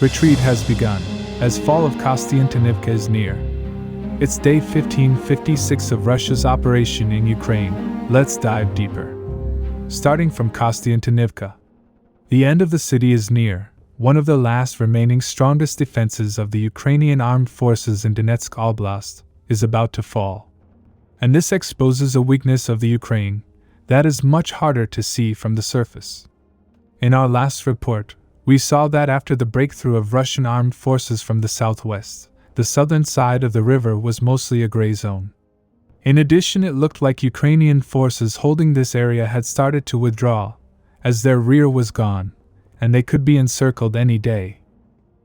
Retreat has begun, as fall of Kostyantynivka is near. It's day 1556 of Russia's operation in Ukraine. Let's dive deeper. Starting from Kostyantynivka. The end of the city is near. One of the last remaining strongest defenses of the Ukrainian armed forces in Donetsk Oblast is about to fall. And this exposes a weakness of the Ukraine that is much harder to see from the surface. In our last report, we saw that after the breakthrough of Russian armed forces from the southwest, the southern side of the river was mostly a gray zone. In addition, it looked like Ukrainian forces holding this area had started to withdraw, as their rear was gone, and they could be encircled any day.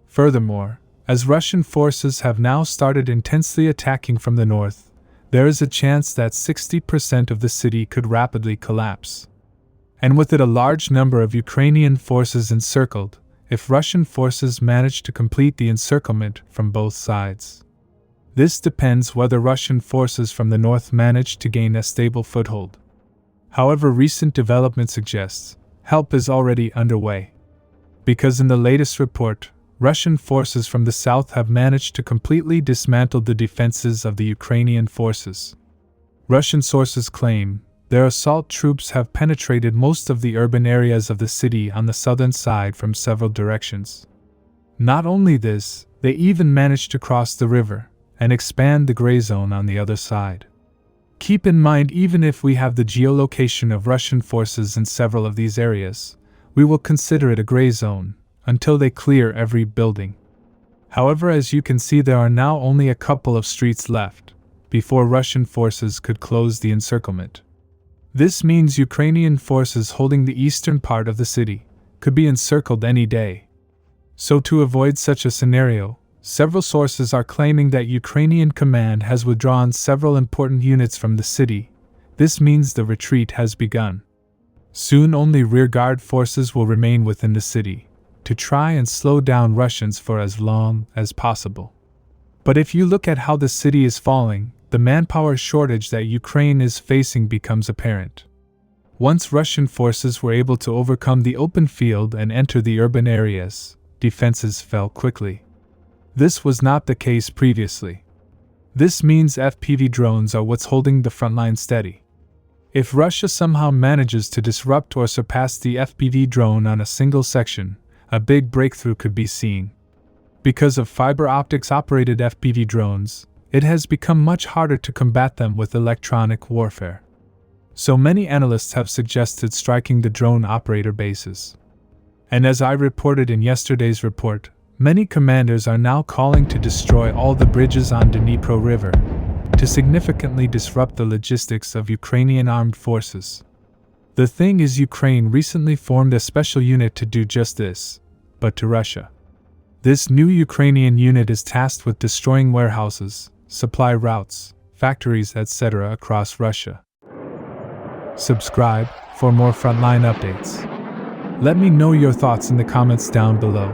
Furthermore, as Russian forces have now started intensely attacking from the north, there is a chance that 60% of the city could rapidly collapse. And with it a large number of Ukrainian forces encircled, if Russian forces manage to complete the encirclement from both sides. This depends whether Russian forces from the north manage to gain a stable foothold. However, recent development suggests help is already underway. Because in the latest report, Russian forces from the south have managed to completely dismantle the defenses of the Ukrainian forces. Russian sources claim their assault troops have penetrated most of the urban areas of the city on the southern side from several directions. Not only this, they even managed to cross the river and expand the gray zone on the other side. Keep in mind, even if we have the geolocation of Russian forces in several of these areas, we will consider it a gray zone until they clear every building. However, as you can see, there are now only a couple of streets left before Russian forces could close the encirclement. This means Ukrainian forces holding the eastern part of the city could be encircled any day. So to avoid such a scenario, several sources are claiming that Ukrainian command has withdrawn several important units from the city. This means the retreat has begun. Soon only rearguard forces will remain within the city to try and slow down Russians for as long as possible. But if you look at how the city is falling, the manpower shortage that Ukraine is facing becomes apparent. Once Russian forces were able to overcome the open field and enter the urban areas, defenses fell quickly. This was not the case previously. This means FPV drones are what's holding the front line steady. If Russia somehow manages to disrupt or surpass the FPV drone on a single section, a big breakthrough could be seen. Because of fiber optics operated FPV drones, it has become much harder to combat them with electronic warfare. So many analysts have suggested striking the drone operator bases. And as I reported in yesterday's report, many commanders are now calling to destroy all the bridges on Dnipro River, to significantly disrupt the logistics of Ukrainian armed forces. The thing is, Ukraine recently formed a special unit to do just this, but to Russia. This new Ukrainian unit is tasked with destroying warehouses, supply routes, factories, etc. across Russia. Subscribe for more frontline updates. Let me know your thoughts in the comments down below.